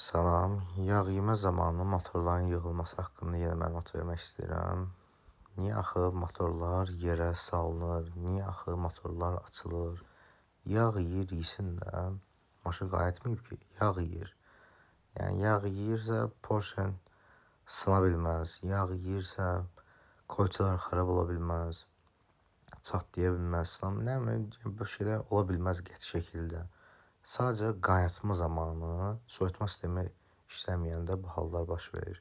Salam, yağ yemə zamanı motorların yığılması haqqında yenə məlumat vermək istəyirəm. Niyə axı motorlar yerə salınır? Niyə axı motorlar açılır? Yağ yeyir, yesin də. Maşın qayıtmayıb ki, yağ yeyir. Yəni yağ yeyirsə Porsche sına bilməz. Yağ yeyirsə kolçalar xarab ola bilməz. Çatlaya bilməz. Nə bilim, bu şeylər ola bilməz qəti şəkildə. Sadəcə qaynatma zamanı soyutma sistemi işləməyəndə bu hallar baş verir.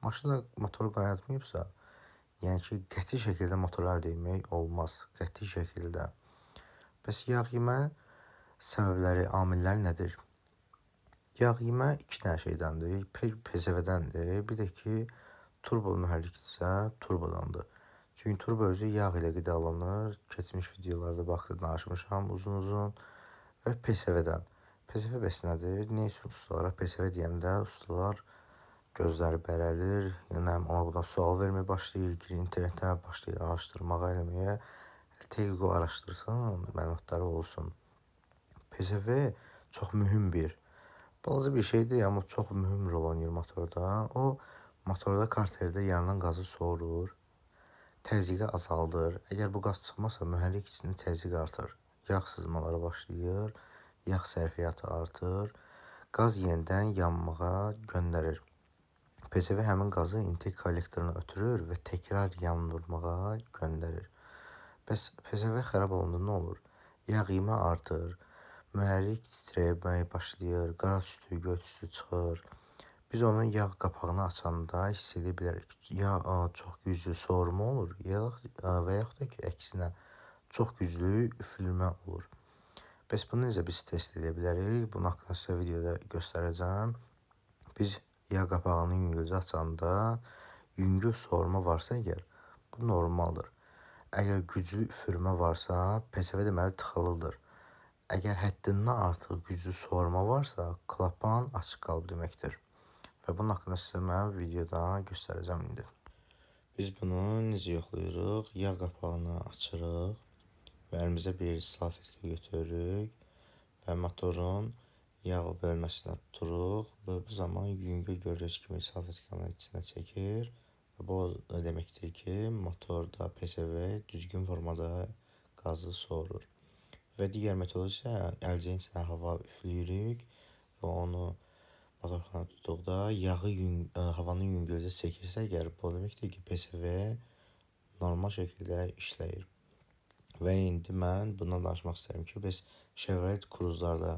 Maşında motor qaynatmayıbsa, yəni ki, qəti şəkildə motor əldə etmək olmaz. Qəti şəkildə. Bəs yağ yemə səbəbləri, amilləri nədir? Yağ yemə iki dənə şeydəndir. PSV-dəndir. Bir də ki, turbo mühərrikdirsə, turbodandır. Çünki turbo özü yağ ilə qidalanır. Keçmiş videolarda baxıb danışmışam uzun-uzun. Və PSV-dən. PSV bəs nədir? Nə üçün ustalara PSV deyəndə ustalar gözləri bərəlir, yəni ona buna sual verməyə başlayır, girir internetdən başlayır araşdırmağa eləməyə. Dəqiq araşdırsın, məlumatları olsun. PSV çox mühüm bir, balaca bir şeydir, amma çox mühüm rol oynayır motorda. O, motorda karterdə yaranan qazı soğurur, təzyiqi azaldır. Əgər bu qaz çıxmasa, mühərrik içində təzyiq artır. Yağ sızmaları başlayır, yağ sərfiyyatı artır, qaz yenidən yanmağa göndərir. PSV həmin qazı intake kollektoruna ötürür və təkrar yandırmağa göndərir. Bəs PSV xərab olanda nə olur? Yağ yemə artır, mühərrik titrəməyə başlayır, qara tüstü, göy tüstü çıxır. Biz onun yağ qapağını açanda hiss edə bilərik. Ya çox güclü soğurma olur, və yaxud da ki, əksinə çox güclü üfürülmə olur. Bəs bunu necə biz test edə bilərik? Bunun haqqında sizə videoda göstərəcəm. Biz yağ qapağını yüngülcə açanda yüngül soğurma varsa əgər, bu normaldır. Əgər güclü üfürmə varsa, PSV deməli tıxılıdır. Əgər həddindən artıq güclü soğurma varsa, klapan açıq qalıb deməkdir. Və bunun haqqında sizə mən videoda göstərəcəm indi. Biz bunu necə yoxlayırıq? Yağ qapağını açırıq və əlimizə bir salfetka götürürük və motorun yağ bölməsinə tuturuq və bu zaman yüngül gördüyünüz kimi salfetkanın içinə çəkir. Və bu o deməkdir ki, motorda PSV düzgün formada qazı soğurur. Və digər metodu isə əlcəyin içinə hava üfləyirik və onu motorxana tutduqda havanın yüngülcə çəkirsə, əgər bu deməkdir ki, PSV normal şəkildə işləyir. Və indi mən bundan danışmaq istəyirəm ki, biz Chevrolet Cruze'larda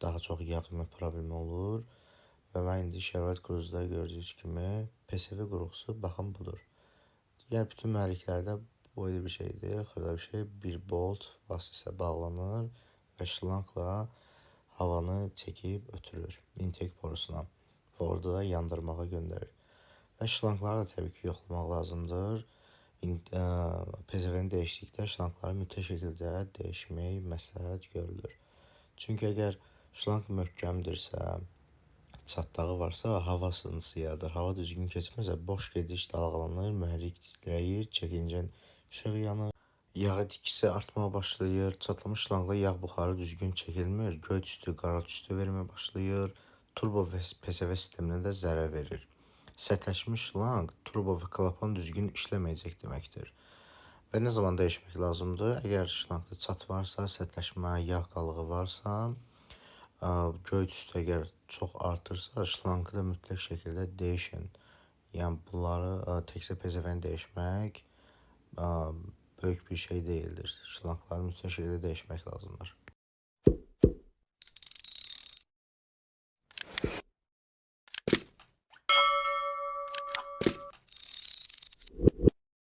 daha çox yağ yemə problemi olur. Və mən indi Chevrolet Cruze'da gördüyünüz kimi PSV qurğusu baxın budur. Digər bütün mühərriklərdə bu bir şeydir, xırda bir şey. Bir bolt vasitəsilə bağlanır və şlankla havanı çəkib ötürür intake borusuna və orada da yandırmağa göndərir. Və şlankları da təbii ki, yoxlamaq lazımdır. PSV-ni dəyişdikdə şlankları mütləq şəkildə dəyişmək məsləhət görülür. Çünki əgər şlank möhkəmdirsə, çatdağı varsa, hava sızıntısı yaradır. Hava düzgün keçməsə, boş gediş dalğalanır, mühərrik titrəyir, çəkincən işıq yanır. Yağı dikisi artmağa başlayır, çatlamış şlankda yağ buxarı düzgün çəkilmir, göy tüstü, qara tüstü verməyə başlayır, turbo və PSV sisteminə də zərər verir. Sərtləşmiş şlank, turbo və klapan düzgün işləməyəcək deməkdir. Və nə zaman dəyişmək lazımdır? Əgər şlankda çat varsa, sərtləşmə, yağ qalığı varsa, göy tüstü əgər çox artırsa, şlankı da mütləq şəkildə dəyişin. Yəni bunları təkcə PSV-ni dəyişmək böyük bir şey deyildir. Şlankları mütləq şəkildə dəyişmək lazımdır.